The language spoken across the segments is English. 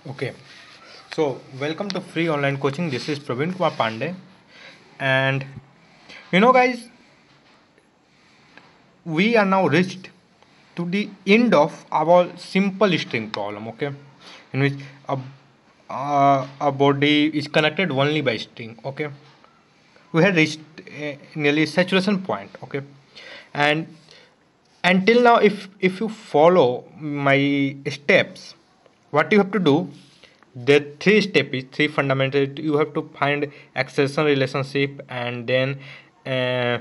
Okay, so welcome to free online coaching. This is Praveen Kumar Pandey, and guys, we are now reached to the end of our simple string problem. Okay, in which a body is connected only by string. Okay, we had reached nearly saturation point. Okay, and until now, if you follow my steps, what you have to do, the three step is three fundamental. You have to find accession relationship, and then uh,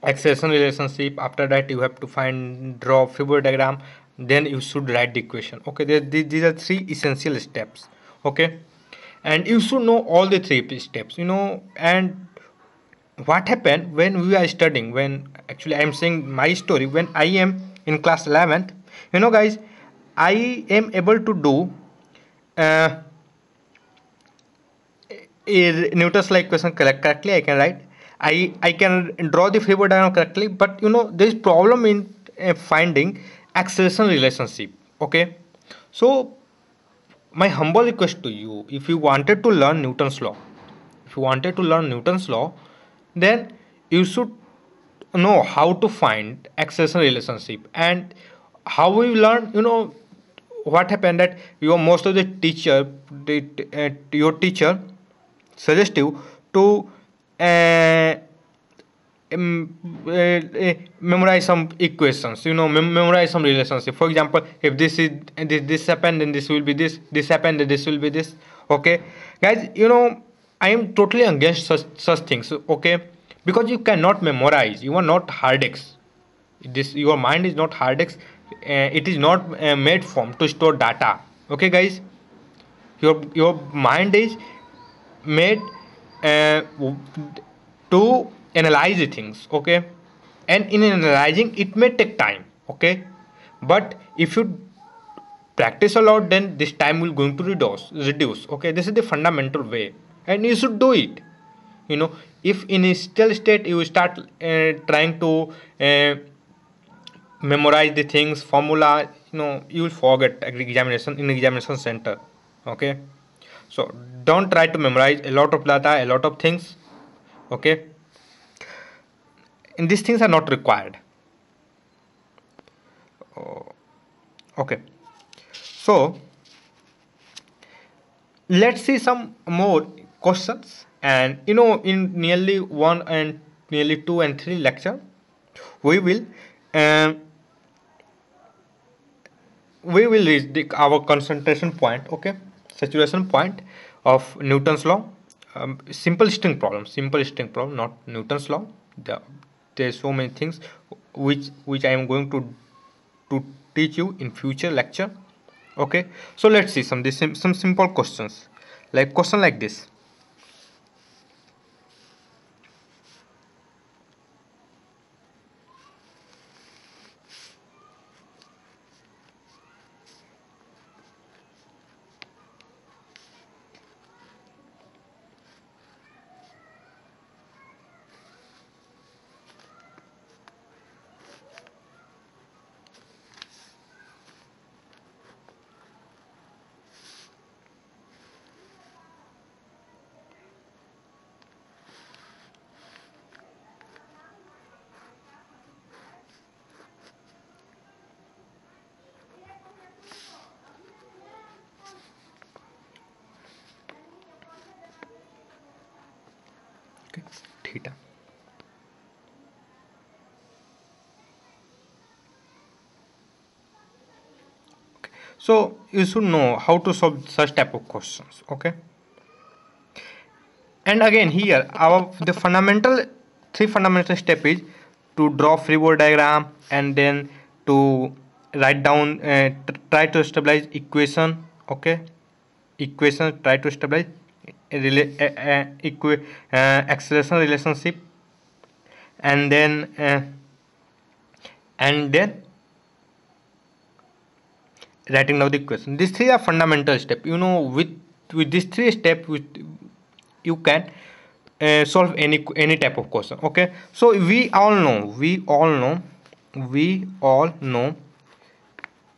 accession relationship. After that, you have to find draw Fibonacci diagram. Then you should write the equation. Okay, these are three essential steps. Okay, and you should know all the three steps. And what happened when we are studying, when actually I am saying my story, when I am in class 11th, guys, I am able to do uh, Newton's law equation correctly. I can write, I can draw the Fibonacci diagram correctly, but there is problem in finding acceleration relationship. Okay, so my humble request to you, if you wanted to learn Newton's law, then you should know how to find accession relationship. And how we learn, what happened that most of the teacher, your teacher suggest you to uh, memorize some equations, memorize some relationship. For example, if this is this happened, then this will be this happened, then this will be this. Okay, guys, I am totally against such things. Okay, because you cannot memorize, you are not hard disk. This, your mind is not hard disk. It is not made from to store data. Okay, guys, your mind is made uh, to analyze the things. Okay, and in analyzing it may take time. Okay, but if you practice a lot, then this time will going to reduce. Okay, this is the fundamental way, and you should do it. If in a still state you start trying to memorize the things, formula, you will forget examination in examination center. Okay, so don't try to memorize a lot of data, a lot of things. Okay, and these things are not required. Okay, so let's see some more questions. And in nearly one and nearly two and three lecture, we will um, reach our concentration point. Okay, saturation point of Newton's law. Simple string problem, not Newton's law. There's so many things which I am going to teach you in future lecture. Okay, so let's see some simple questions, like question like this. Okay, theta. So you should know how to solve such type of questions. Okay, and again here our the fundamental three fundamental step is to draw Fibonacci diagram, and then to write down try to stabilize equation. Okay, equation, try to stabilize acceleration relationship, and then writing down the equation. These three are fundamental steps. With these three steps, you can solve any type of question. Okay, so we all know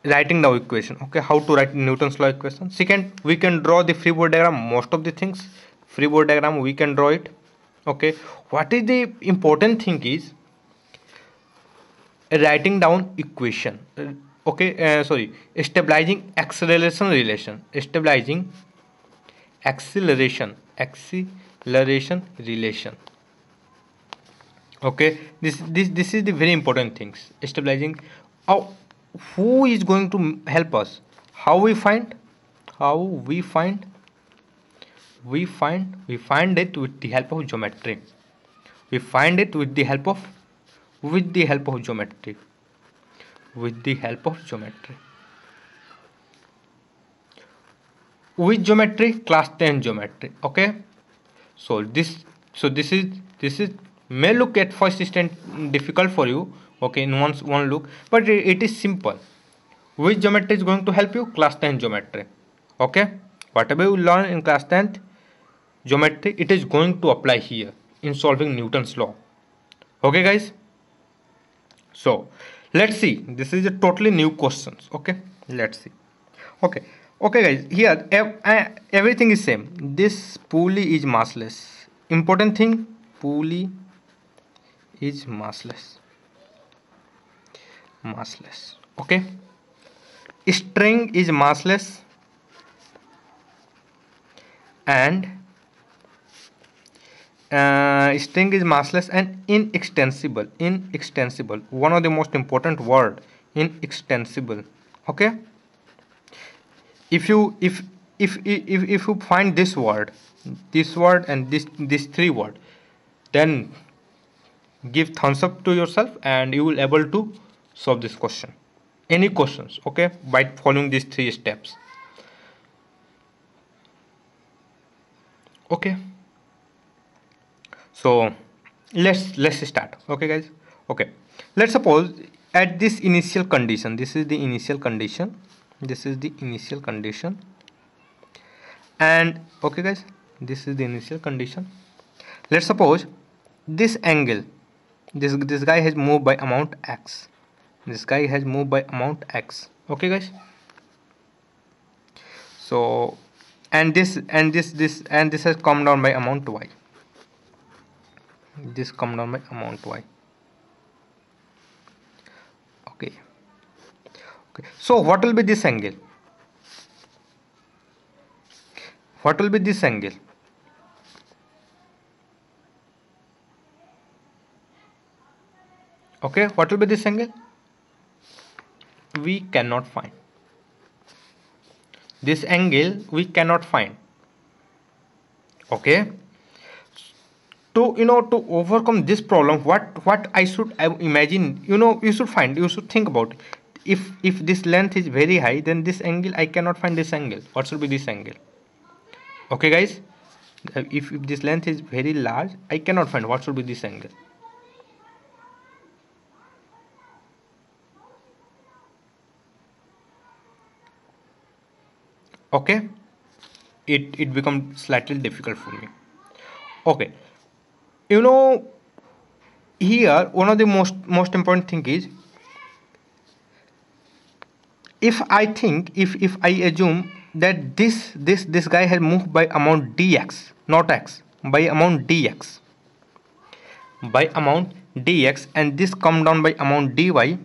writing the equation. Okay, how to write Newton's law equation. Second, we can draw the free body diagram. Most of the things, free body diagram, we can draw it. Okay, what is the important thing is writing down equation. Okay, sorry, stabilizing acceleration relation, stabilizing acceleration relation. Okay, this is the very important things. Stabilizing. How, who is going to help us? How we find? How we find? We find it with the help of geometry. We find it with the help of geometry. With the help of geometry. With geometry, class 10 geometry. Okay. So this is may look at first instant difficult for you. Okay, in one look, but it is simple. Which geometry is going to help you? Class 10 geometry. Okay, whatever you learn in class 10th geometry, it is going to apply here in solving Newton's law. Okay guys, so let's see, this is a totally new questions. Okay, let's see. Okay guys, here everything is same. This pulley is massless. Important thing, pulley is massless. Okay, string is massless, and inextensible. One of the most important word, inextensible. Okay, if you find this word and this three word, then give thumbs up to yourself and you will able to solve this question, any questions. Okay, by following these three steps. Okay, so let's start. Okay guys, okay, let's suppose at this initial condition, this is the initial condition, and okay guys, this is the initial condition. Let's suppose this angle, this guy has moved by amount x, okay guys. So and this has come down by amount y, okay. So what will be this angle? Okay, what will be this angle? We cannot find this angle, okay. To to overcome this problem, what I should imagine, you should think about, if this length is very high, then this angle I cannot find this angle. What should be this angle? Okay guys, if this length is very large, I cannot find what should be this angle. Okay, it becomes slightly difficult for me. Okay, here one of the most important thing is, if I assume that this guy has moved by amount dx, not x, by amount dx, and this come down by amount dy,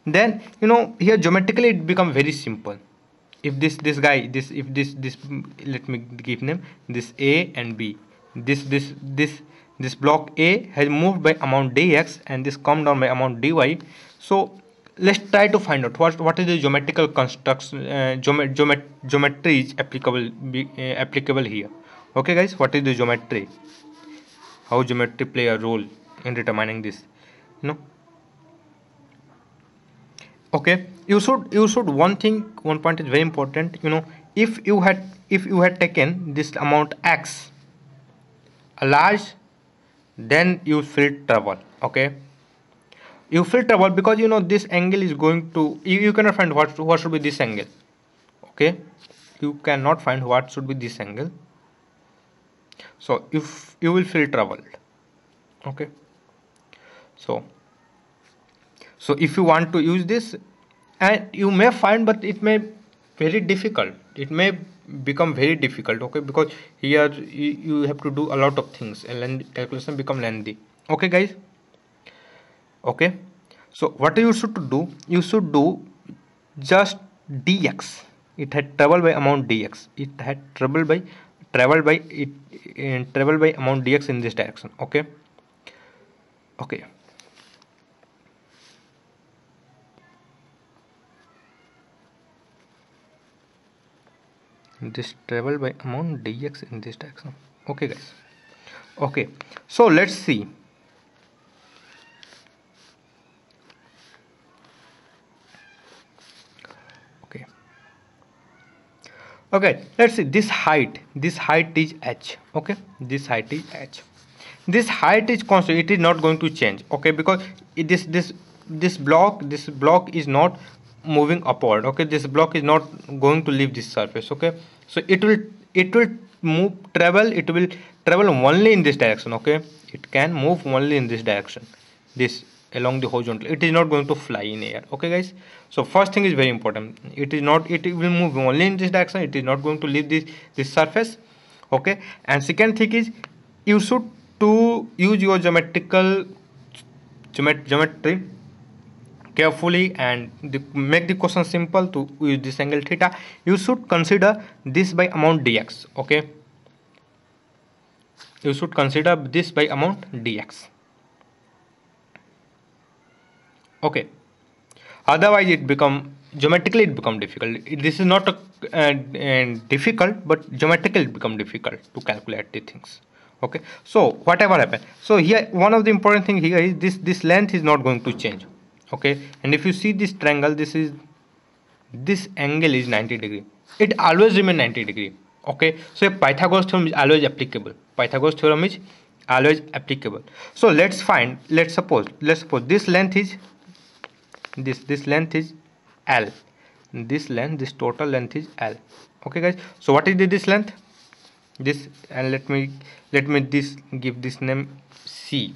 then here geometrically it become very simple. If this guy, this let me give name, this a and b, this block A has moved by amount dx and this come down by amount dy. So let's try to find out what is the geometrical construction, geometry is applicable here. Okay guys, what is the geometry, how geometry play a role in determining this, okay. You should one point is very important. If you had taken this amount x a large, then you feel trouble. Okay, you feel trouble because this angle is going to, you cannot find what should be this angle. Okay, you cannot find what should be this angle, so if you will feel troubled. Okay, so So if you want to use this, and you may find, but it may very difficult, it may become very difficult, okay, because here you have to do a lot of things and then calculation become lengthy. Okay guys, okay. So what you should do, you should do just dx. It had travel by amount dx, it had travel by amount dx in this direction. Okay, okay. This travel by amount dx in this direction. Okay guys, okay. So let's see. Okay, okay, let's see. This height is h. Okay, this height is h. This height is constant, it is not going to change. Okay, because this block is not moving upward. Okay, this block is not going to leave this surface. Okay, so it will it will travel only in this direction. Okay, it can move only in this direction, this along the horizontal. It is not going to fly in air. Okay guys, so first thing is very important, it will move only in this direction, it is not going to leave this surface. Okay, and second thing is, you should to use your geometry carefully and make the question simple. To use this angle theta, you should consider this by amount dx. Okay, you should consider this by amount dx. Okay, otherwise it become geometrically it become difficult. This is not difficult, but geometrically it become difficult to calculate the things. Okay, so whatever happen, so here one of the important thing here is this length is not going to change. Okay, and if you see this triangle, this angle is 90 degree, it always remain 90 degree. Okay, so Pythagoras theorem is always applicable. Pythagoras theorem is always applicable. So let's suppose this length is this length is L. This total length is L. Okay guys, so what is this length? This, and let me give this name C.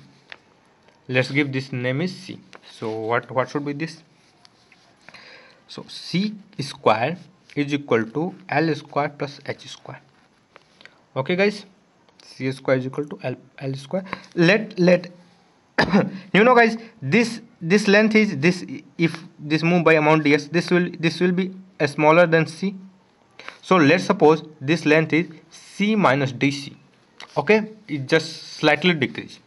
Let's give this name is C. So what should be this? So C square is equal to L square plus H square. Okay guys, C square is equal to L square. Let you know guys, this length is this, if this move by amount ds, this will be smaller than C. So let's suppose this length is C minus dc. Okay, it just slightly decrease.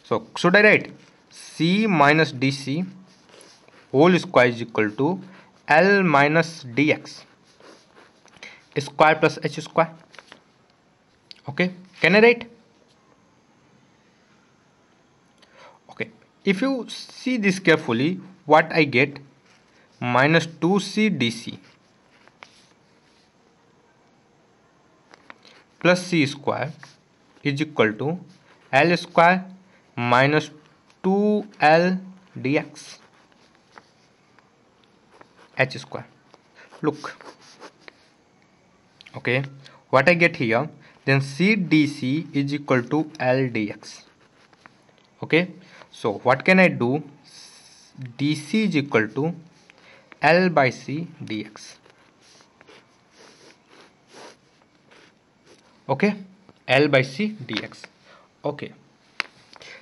So should I write C minus dc whole square is equal to L minus dx square plus H square? Okay, can I write? Okay, if you see this carefully, what I get, minus 2c dc plus c square is equal to L square minus 2L dx H square. Look, okay, what I get here, then C dc is equal to L dx. Okay, so what can I do? dc is equal to L by C dx. Okay, L by C dx. Okay,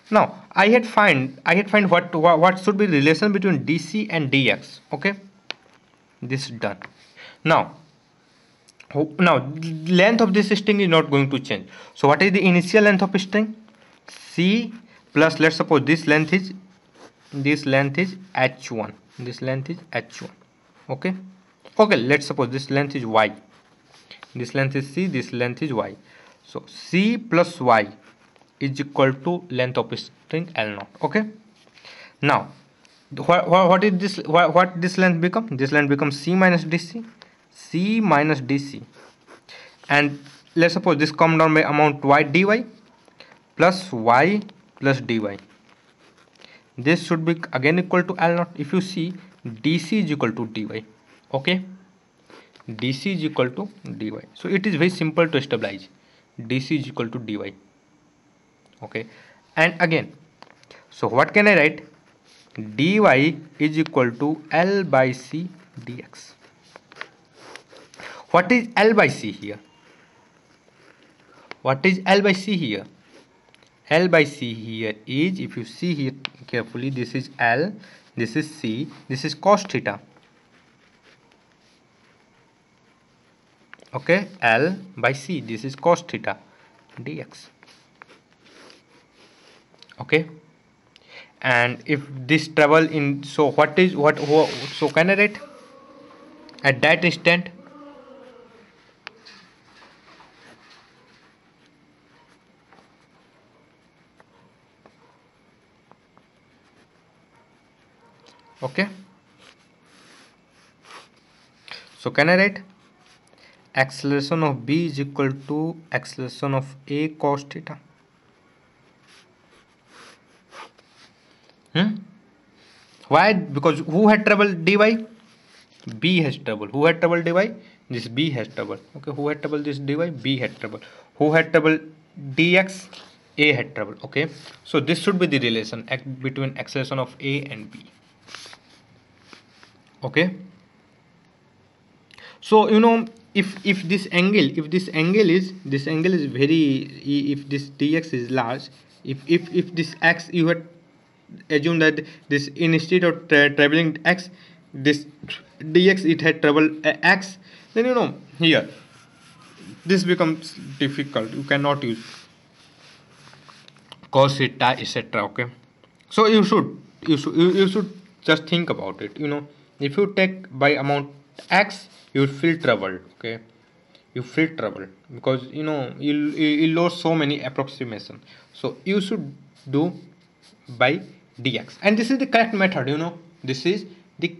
now I had find what should be the relation between dc and dx. Okay, this is done. Now length of this string is not going to change. So what is the initial length of string? C plus, let's suppose this length is h1. This length is h1. Okay, okay, let's suppose this length is y. This length is C, this length is y. So C plus y is equal to length of string L0. Okay, now what is this, what this length become? This length becomes C minus dc. C minus dc, and let's suppose this come down by amount y dy plus y plus dy. This should be again equal to L0. If you see, dc is equal to dy. Okay, dc is equal to dy. So it is very simple to establish dc is equal to dy. Okay, and again, so what can I write? dy is equal to L by C dx. What is L by C here? What is L by C here? L by C here is, if you see here carefully, this is L, this is C, this is cos theta. Okay, L by C, this is cos theta dx. Okay, and if this travel in, so what is so can I write at that instant? Okay, so can I write acceleration of B is equal to acceleration of A cos theta? Why? Because who had trouble dy? B has trouble. Who had trouble dy? This B has trouble. Okay, who had trouble this dy? B had trouble. Who had trouble dx? A had trouble. Okay, so this should be the relation between acceleration of A and B. Okay, so you know, if this angle is very, if this dx is large, if this x, you had assume that this, instead of traveling x, this dx it had travel x, then you know here this becomes difficult. You cannot use cos theta etc. Okay, so you should just think about it. You know, if you take by amount x, you will feel troubled. Okay, you feel trouble because you know you lose so many approximation. So you should do by dx, and this is the correct method. You know, this is the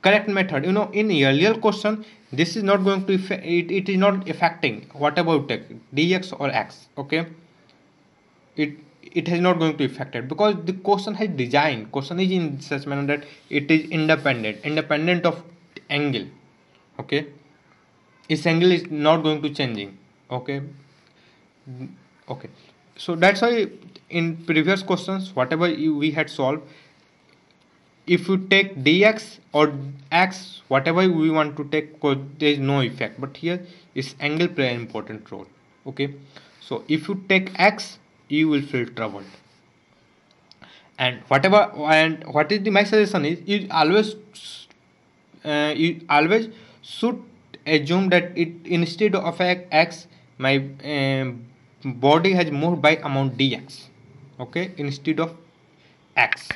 correct method. You know, in earlier question this is not going to it is not affecting whatever you take dx or x. Okay, it is not going to affect it because the question has design. Question is in such manner that it is independent of angle. Okay, its angle is not going to changing. Okay, okay, so that's why in previous questions whatever we had solved, if you take dx or x, whatever we want to take, there is no effect, but here is angle play an important role. Okay, so if you take x, you will feel troubled, and whatever, and what is the my suggestion is, you always should assume that it, instead of x, my body has moved by amount dx. Okay, instead of x.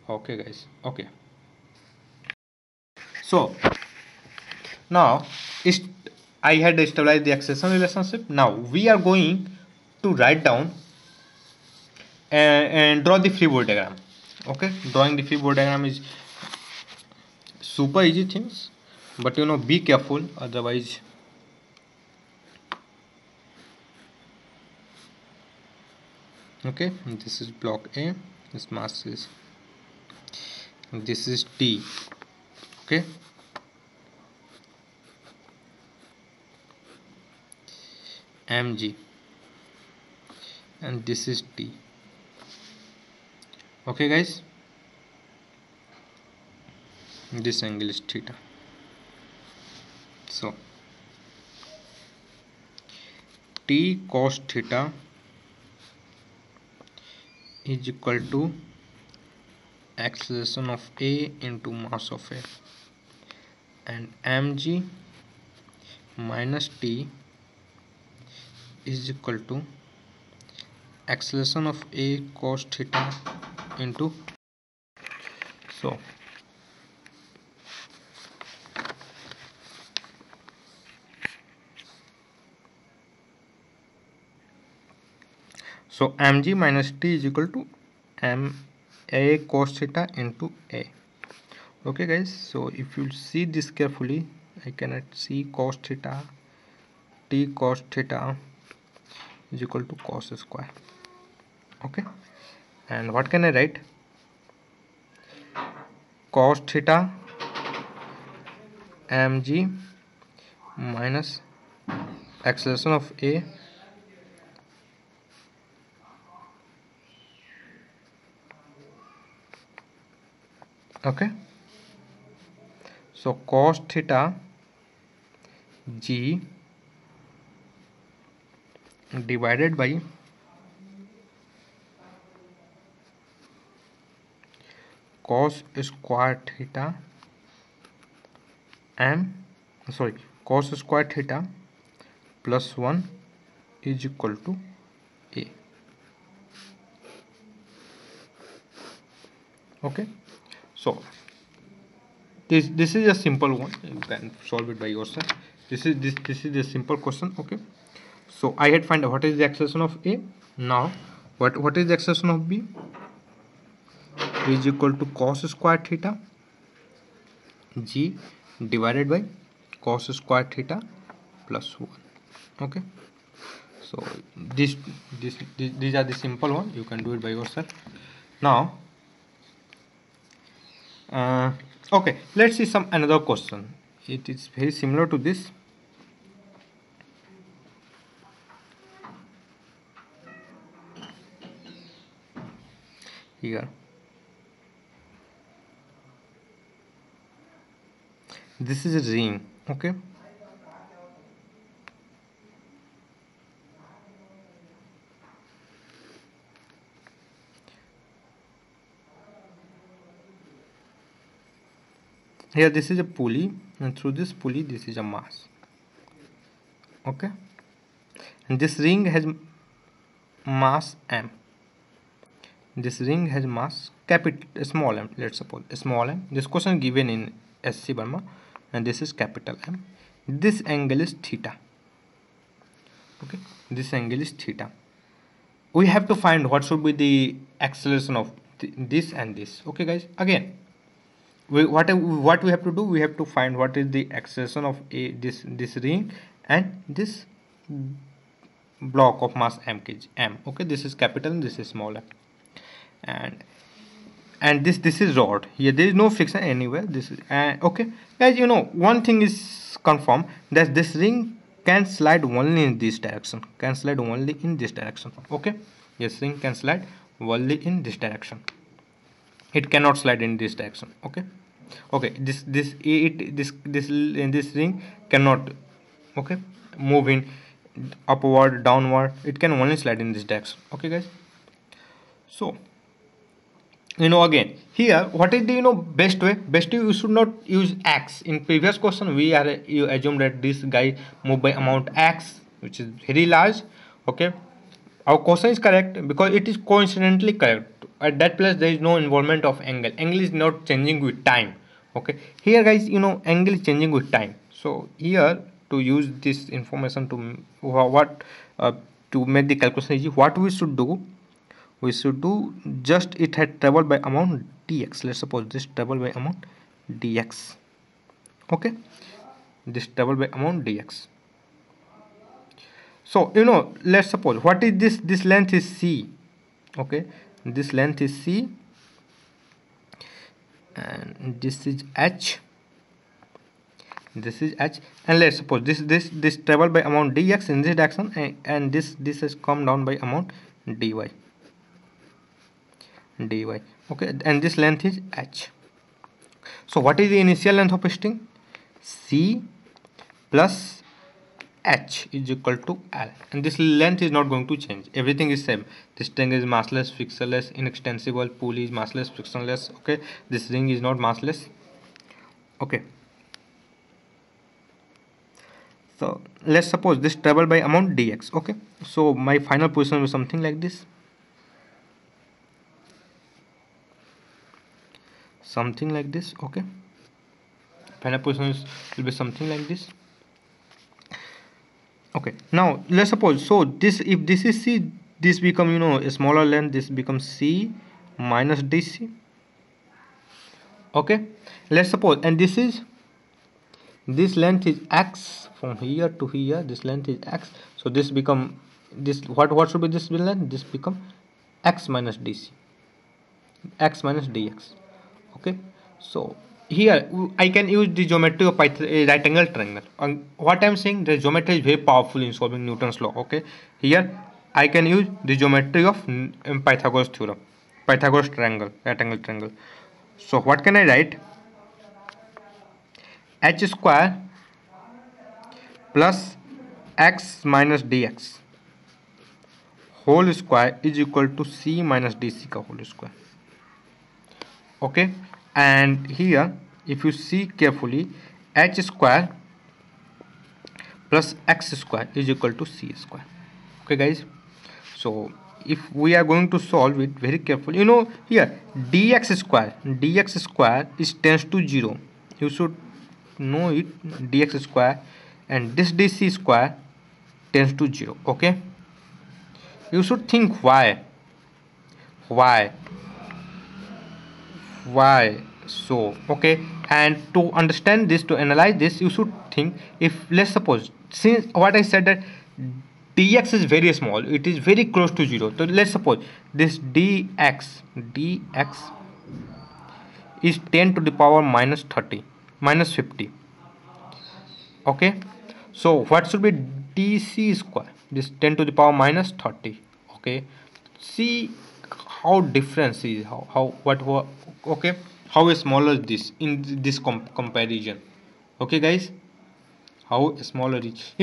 Okay guys, okay, so now is, I had stabilized the acceleration relationship. Now we are going to write down and draw the free body diagram. Okay, drawing the free body diagram is super easy things, but you know, be careful, otherwise okay, this is block A, this mass is, this is T. Okay, mg, and this is T. Okay guys, this angle is theta. So T cos theta is equal to acceleration of A into mass of A, and mg minus T is equal to acceleration of A cos theta into, so mg minus T is equal to A cos theta into A. Okay guys, so if you see this carefully, I cannot see cos theta, T cos theta is equal to cos square. Okay, and what can I write? Cos theta mg minus acceleration of A Okay, so cos theta g divided by cos square theta m, sorry, cos square theta plus 1 is equal to a. Okay, so this is a simple one, you can solve it by yourself. This is a simple question. Okay, so I had find out what is the expression of a. Now what is the expression of b? Is equal to cos square theta g divided by cos square theta plus 1. Okay, so these are the simple one, you can do it by yourself. Now okay, let's see some another question. It is very similar to this. Here this is a ring. Okay, here this is a pulley, and through this pulley this is a mass. Okay, and this ring has mass m. This ring has mass capital small m, let's suppose small m. This question given in SC Burma, and this is capital M. This angle is theta. Okay, this angle is theta. We have to find what should be the acceleration of this and this. Okay guys, again what we have to do, we have to find what is the acceleration of this ring and this block of mass m kg m. Okay, this is capital and this is small m, and this is rod. Here there is no friction anywhere. This is okay guys, you know one thing is confirmed, that this ring can slide only in this direction, okay, yes, ring can slide only in this direction, it cannot slide in this direction. Okay, this ring cannot, okay, move in upward, downward, it can only slide in this direction. Okay guys, so you know again here what is the best way, you should not use x. In previous question you assume that this guy move by amount x, which is very large. Okay, our question is correct because it is coincidentally correct. At that place there is no involvement of angle is not changing with time. Okay, here guys angle is changing with time. So here to use this information to what to make the calculation easy, what we should do, we should do just it had traveled by amount dx. Let's suppose this travel by amount dx. Okay, this travel by amount dx. So let's suppose what is this length is c. Okay, this length is c and this is h, and let's suppose this travel by amount dx in this direction, and this has come down by amount dy. Okay, and this length is h. So what is the initial length of string? C plus h is equal to L, and this length is not going to change, everything is same. This string is massless, frictionless, inextensible, pulley is massless, frictionless. Okay, this ring is not massless. Okay, so let's suppose this travel by amount dx. Okay, so my final position will be something like this, okay, final position will be something like this. Okay, now let's suppose, so this, if this is c, this become a smaller length, this becomes c minus dc. Okay, let's suppose, and this length is x from here to here, this length is x, so this become this, what should be this length, this become x minus dc, x minus dx. Okay, so here I can use the geometry of right angle triangle. What I am saying, the geometry is very powerful in solving Newton's law. Okay, here I can use the geometry of Pythagoras theorem, Pythagoras triangle, right angle triangle. So what can I write? H square plus x minus dx whole square is equal to c minus dc ka whole square. Okay, and here if you see carefully, h square plus x square is equal to c square. Okay guys, so if we are going to solve it very carefully, here dx square is tends to 0. You should know it, dx square, and this dc square tends to 0. Okay, you should think why why so. Okay, and to understand this, to analyze this, you should think, if let's suppose, since what I said that dx is very small, it is very close to 0, so let's suppose this dx is 10 to the power minus 30 minus 50. Okay, so what should be dc square? This 10 to the power minus 30. Okay, see how difference is, how what okay, how smaller this in this comparison. Okay guys, how smaller is,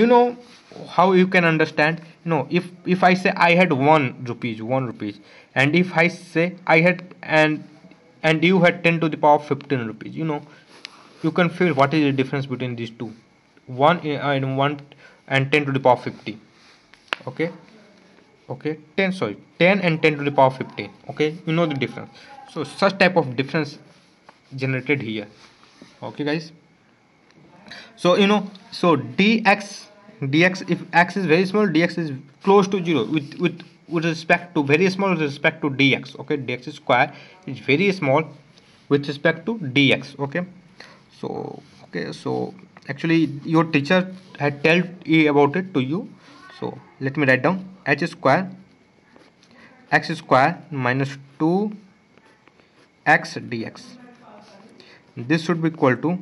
how you can understand. If I say I had 1 rupees, and if I say I had, and you had 10 to the power 15 rupees, you can feel what is the difference between these two. 1 and 10 to the power 50. Okay, 10 and 10 to the power 15. Okay, you know the difference. So such type of difference generated here. Okay guys, so so dx, if x is very small, dx is close to 0 with respect to, very small with respect to dx. Okay, dx square is very small with respect to dx. Okay, so actually your teacher had told about it to you. So let me write down h square x square minus 2 x dx. This should be equal to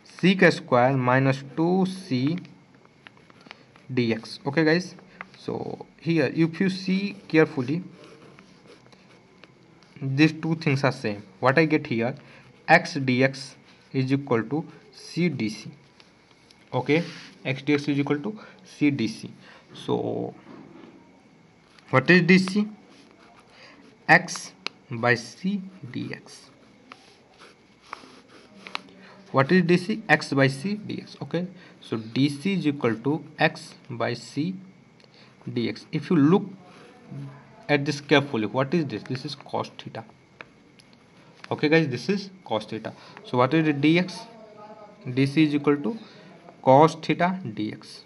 sec square minus 2c dx. Okay guys, so here if you see carefully, these two things are same. What I get here, x dx is equal to c dc. Okay, x dx is equal to c dc. So what is dc? X by c dx. What is dc? X by c dx. Okay, so dc is equal to x by c dx. If you look at this carefully, what is this? This is cos theta. Okay guys, this is cos theta. So what is the dx? dc is equal to cos theta dx.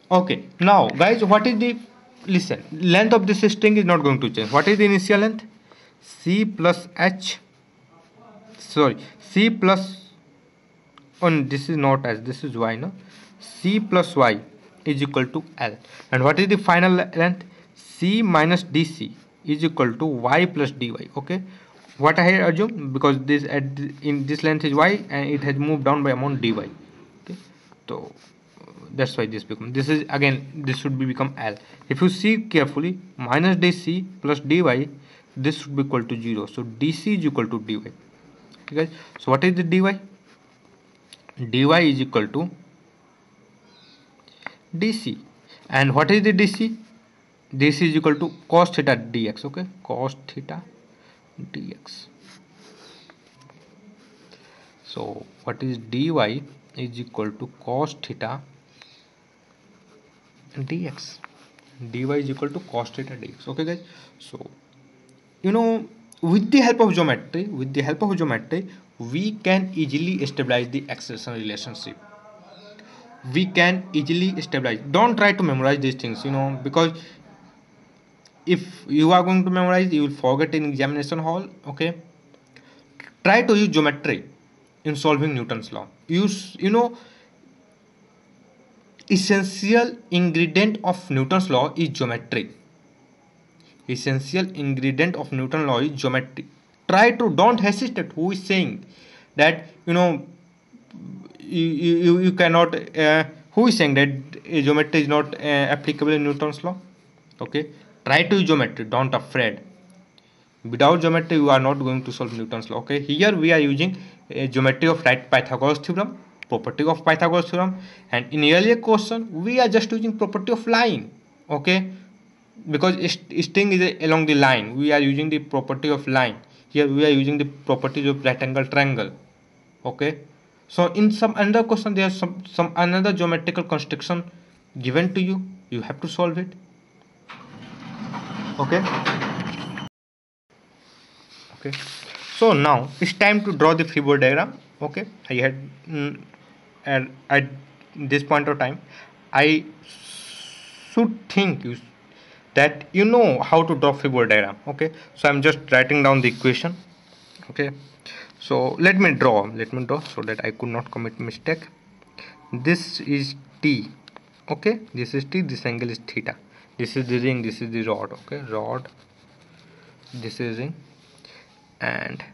Okay, now guys, what is the, listen, length of this string is not going to change. What is the initial length? C plus h, sorry, c plus, on this is not h, this is y, no, c plus y is equal to l. And what is the final length? C minus dc is equal to y plus dy. Okay, what I assume, because this in this length is y and it has moved down by amount dy. Okay, so that's why this become, this is again, this should be become l. If you see carefully, minus dc plus dy, this should be equal to 0. So dc is equal to dy. Okay guys, so what is the dy? dy is equal to dc. And what is the dc? dc is equal to cos theta dx. Okay, cos theta dx. So what is dy is equal to cos theta dx. dy is equal to cos theta dx. Okay guys, so with the help of geometry, we can easily stabilize the acceleration relationship. We can easily stabilize. Don't try to memorize these things, because if you are going to memorize, you will forget in examination hall. Okay, try to use geometry in solving Newton's law. Use, essential ingredient of Newton's law is geometry. Essential ingredient of Newton's law is geometry. Try to, don't hesitate. Who is saying that you cannot Who is saying that geometry is not applicable in Newton's law? Okay, try to use geometry, don't afraid. Without geometry you are not going to solve Newton's law. Okay, here we are using a geometry of right Pythagoras theorem, property of Pythagoras theorem, and in earlier question we are just using property of line. Okay, because string is along the line, we are using the property of line. Here we are using the properties of rectangle, triangle. Okay, so in some another question there is some another geometrical construction given to you, you have to solve it. Okay. Okay, so now it's time to draw the freeboard diagram. Okay, I had at this point of time I should think you that you know how to draw freeboard diagram. Okay, so I'm just writing down the equation. Okay, so let me draw so that I could not commit mistake. This is T. Okay, this is T, this angle is theta, this is the ring, this is the rod. Okay, rod, this is ring, and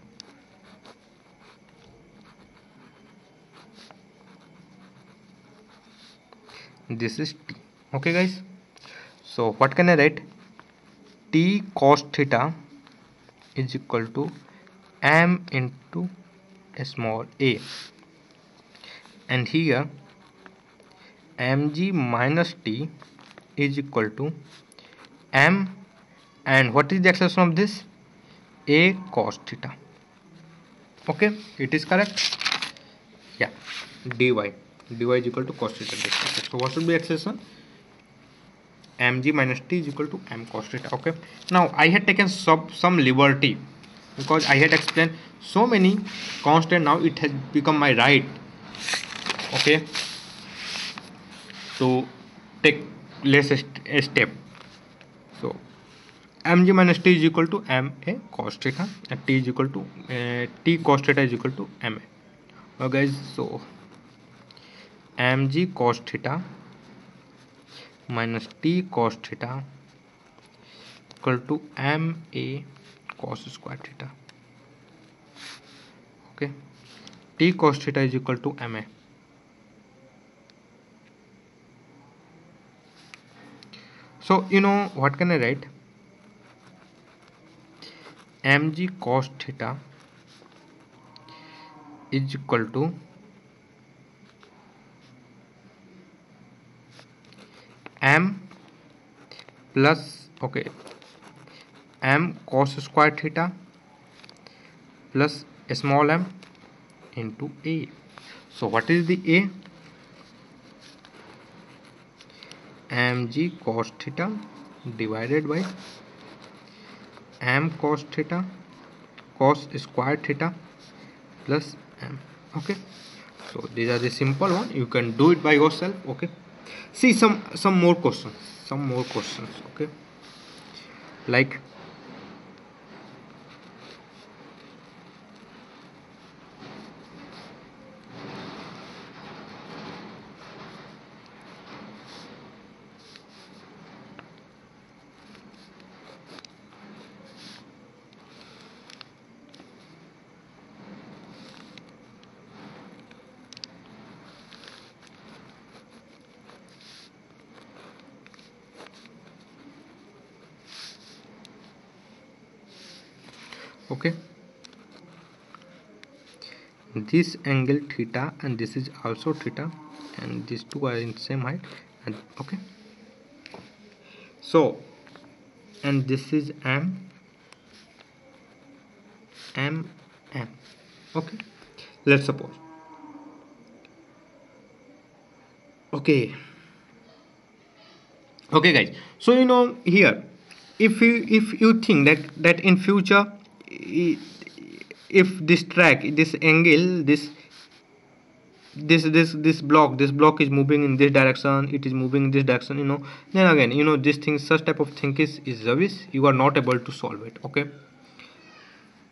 this is T. Okay guys, so what can I write? T cos theta is equal to m into small a, and here mg minus t is equal to m, and what is the expression of this? A cos theta. Okay, it is correct. Yeah, dy is equal to cos theta. So what should be expression? Mg minus t is equal to m cos theta. Okay, now I had taken some liberty because I had explained so many constant. Now it has become my right, okay, to take less a step. So mg minus t is equal to ma cos theta, and t is equal to t cos theta is equal to ma. Okay guys, so mg cos theta minus t cos theta equal to ma cos square theta. Okay, t cos theta is equal to ma. So you know what can I write? Mg cos theta is equal to m plus, okay, m cos square theta plus small m into a. So what is the a? Mg cos theta divided by m cos theta cos square theta plus m. Okay, so these are the simple one, you can do it by yourself. Okay, see some more questions, okay, like okay, this angle theta and this is also theta, and these two are in same height, and okay, so and this is m. Okay, let's suppose, okay guys, so you know here, if you think that in future, if this track, this angle, this block is moving in this direction, it is moving in this direction, you know, then again, you know, this thing, such type of thing is rubbish, you are not able to solve it. Okay,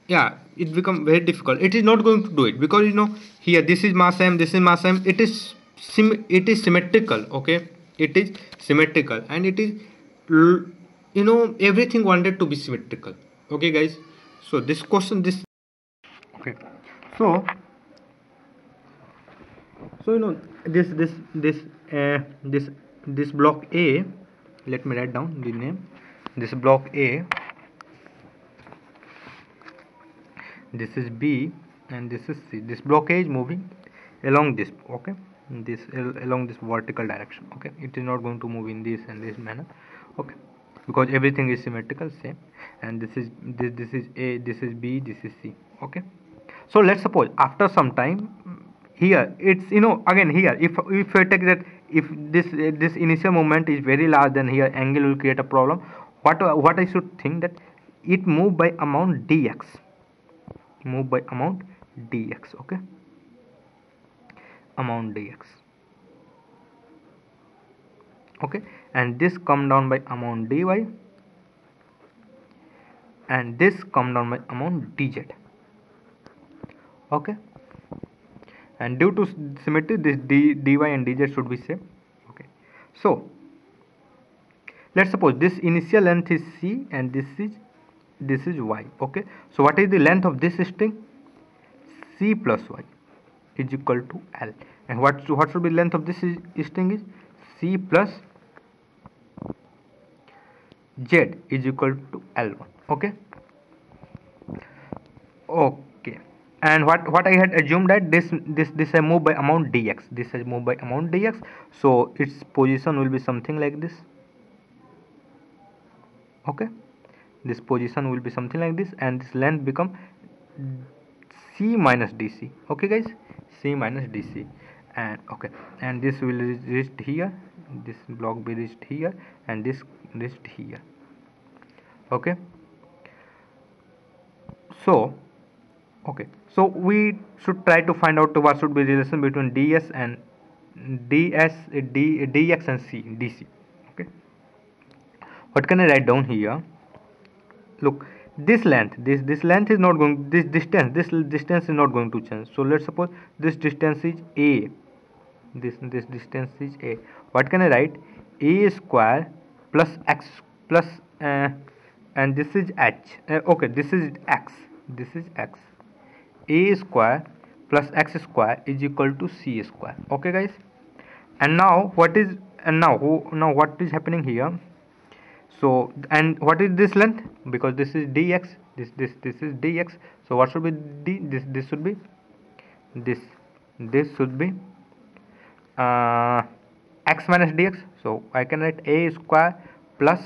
yeah, it become very difficult, it is not going to do it, because you know here this is mass m, this is mass m, it is symmetrical. Okay, it is symmetrical, and it is, you know, everything wanted to be symmetrical. Okay guys, so this question, this, okay, so So this block A, let me write down the name. This block A, this is B, and this is C. This block A is moving along this, okay, along this vertical direction, okay. It is not going to move in this and this manner, okay, because everything is symmetrical, same. And this is A, this is B, this is C, okay. So let's suppose after some time, here it's, again here, if I take that, if this initial moment is very large, then here angle will create a problem. What I should think, that it move by amount dx, okay, amount dx, okay, and this come down by amount dy, and this come down by amount dz, okay. And due to symmetry, this dy and dz should be same, okay. So let's suppose this initial length is c and this is y, okay. So what is the length of this string? C plus y is equal to L. And what should be length of this string is C plus Z is equal to L1, okay. Okay, and what I had assumed, that this I move by amount dx, this has moved by amount dx, so its position will be something like this, okay. This position will be something like this, and this length become C minus dc, okay guys, C minus dc. And okay, and this will reach here, this block be reached here, and this reached here, okay. So okay, so we should try to find out what should be the relation between dx and dx and c dc, okay. What can I write down here? Look, this length, this length is not going, this distance is not going to change. So let's suppose this distance is a, this distance is a. What can I write? A square plus x plus and this is h, okay, this is x, a square plus x square is equal to c square, okay guys. And now what is what is happening here? So, and what is this length? Because this is dx, this is dx, so what should be this should be this should be x minus dx. So I can write a square plus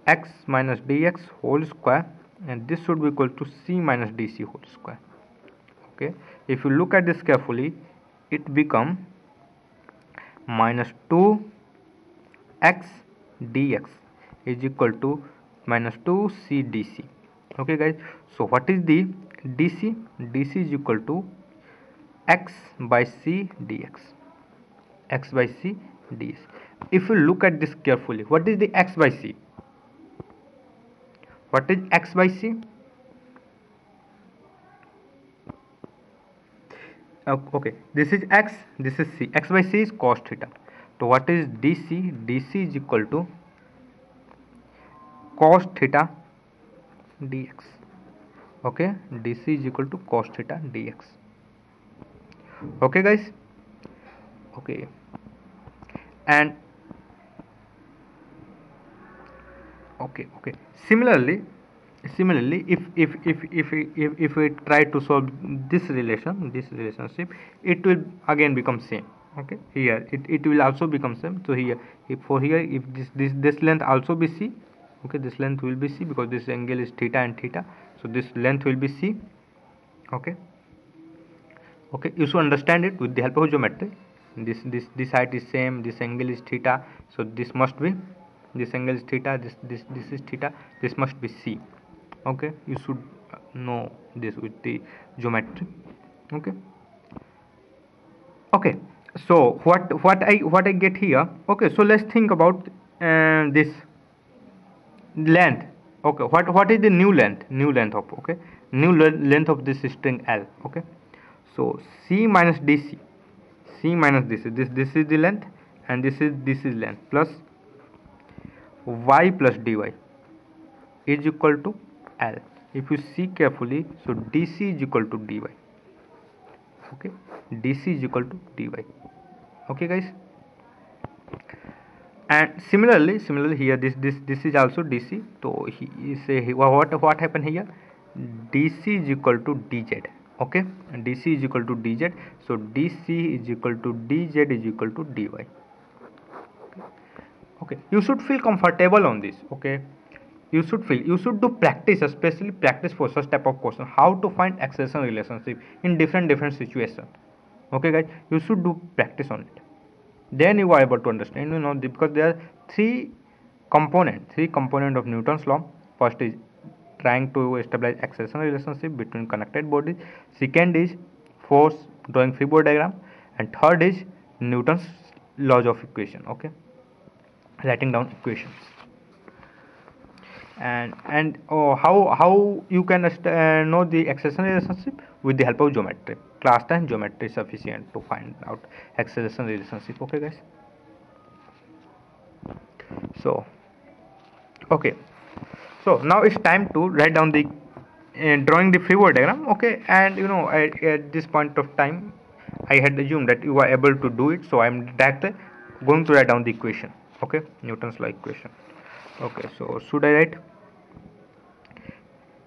x minus dx whole square, and this should be equal to c minus dc whole square, okay. If you look at this carefully, it become minus 2 x dx is equal to minus 2 c dc, okay guys. So what is the dc? Dc is equal to x by c dx, x by c ds. If you look at this carefully, what is the x by c? What is x by c? Okay, this is x, this is c. X by c is cos theta. So what is dc? Dc is equal to cos theta dx, okay. Dc is equal to cos theta dx, okay guys, okay. And okay, similarly if we try to solve this relationship, it will again become same, okay. Here it will also become same. So here, if this length also be c, okay, this length will be c, because this angle is theta and theta, so this length will be c, okay. You should understand it with the help of geometry. This height is same, this angle is theta, so this must be, this angle is theta, this is theta, this must be c, okay. You should know this with the geometry, okay. So what I get here, okay. So let's think about this length, okay. What is the new length of, okay, length of this string L, okay. So c minus dc, this is the length, and this is length, plus y plus dy is equal to L. If you see carefully, so dc is equal to dy, Okay, dc is equal to dy. Okay guys, and similarly here this is also dc. So he say what happened here, dc is equal to dz. Okay, dc is equal to dz, so dc is equal to dz is equal to dy. Okay, you should feel comfortable on this. Okay, you should do practice, especially practice for such type of question, how to find accession relationship in different situations. Okay guys, you should do practice on it, then you are able to understand, because there are three component of Newton's law. First is trying to establish accession relationship between connected bodies, second is force drawing free body diagram, and third is Newton's laws of equation. Okay, writing down equations. And how you can know the accession relationship with the help of geometry. Class 10 geometry is sufficient to find out accession relationship. Okay guys, so okay, so now it's time to write down the drawing the free body diagram. Okay, and at this point of time I had assumed that you are able to do it, so I'm directly going to write down the equation. Okay, Newton's law equation. Okay, so should I write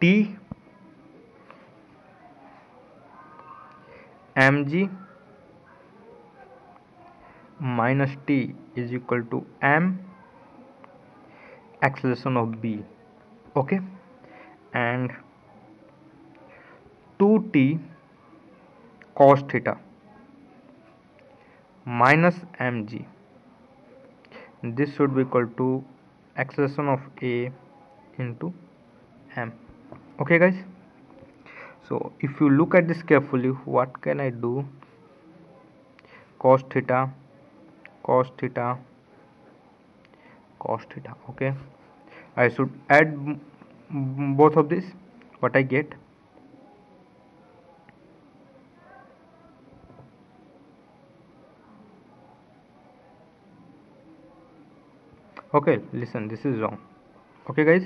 T mg minus T is equal to m acceleration of B. Okay, and 2T cos theta minus mg, this should be equal to acceleration of A into m. Okay guys, so if you look at this carefully, what can I do? Cos theta, cos theta, cos theta. Okay, I should add both of this. What I get? Okay, listen, this is wrong. Okay guys,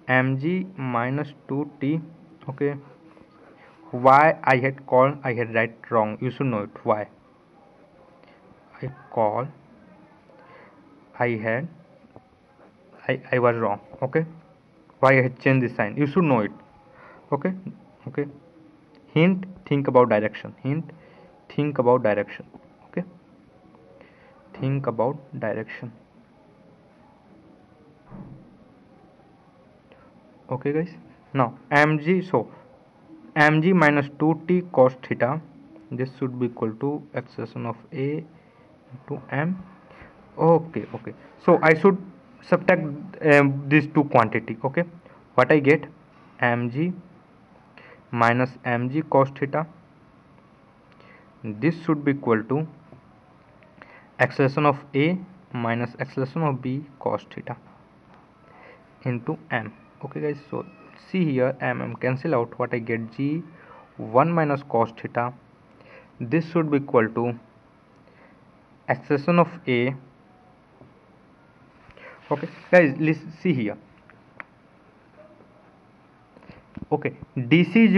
mg minus 2t. Okay, why I had write wrong, you should know it. Why I was wrong. Okay, why I had changed this sign, you should know it. Okay, okay, hint, think about direction. Think about direction. Okay, think about direction. Okay guys, now mg, so mg minus 2t cos theta, this should be equal to acceleration of A into m. Okay, so I should subtract these two quantity. Okay, what I get? Mg minus mg cos theta, this should be equal to acceleration of A minus acceleration of B cos theta into m. Okay guys, so see here, m cancel out. What I get? G 1 minus cos theta, this should be equal to acceleration of A. Okay guys, let's see here. Okay, dc is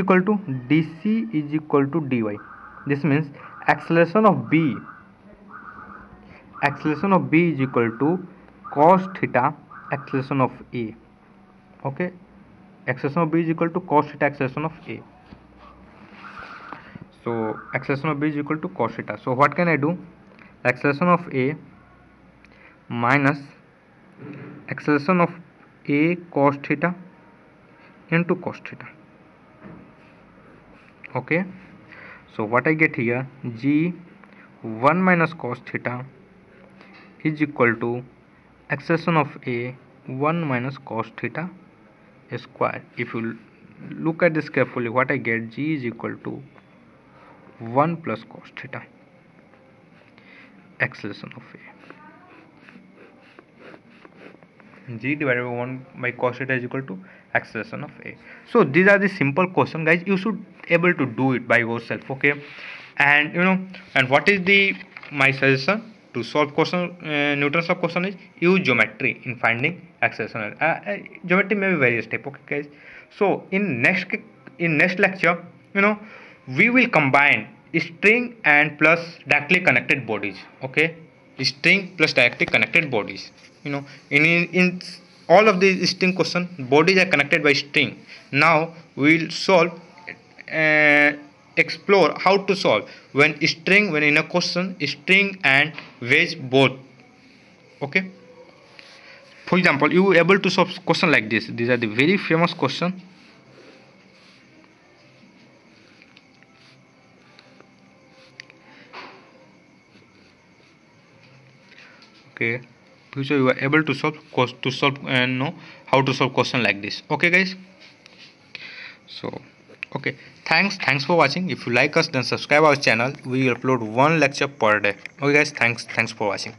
equal to dy. This means acceleration of B is equal to cos theta acceleration of A. Okay, acceleration of B is equal to cos theta acceleration of A. So acceleration of B is equal to cos theta. So what can I do? Acceleration of A minus acceleration of A cos theta into cos theta. Okay, so what I get here? G 1 minus cos theta is equal to acceleration of A 1 minus cos theta square. If you look at this carefully, what I get? G is equal to 1 plus cos theta acceleration of A. G divided by 1 by cos theta is equal to acceleration of A. So these are the simple question guys, you should able to do it by yourself. Okay, and and what is the my suggestion to solve question, Newton's law question is use geometry in finding acceleration. Geometry may be various type. Okay guys, so in next lecture we will combine string and plus directly connected bodies. Okay, string plus directly connected bodies. In all of these string question, bodies are connected by string. Now we will solve, uh, explore how to solve when in a question string and wedge both. Okay, for example, you are able to solve question like this. These are the very famous question. Okay, future you are able to solve and know how to solve question like this. Okay guys, so okay, thanks for watching. If you like us, then subscribe our channel. We upload one lecture per day. Okay guys, thanks for watching.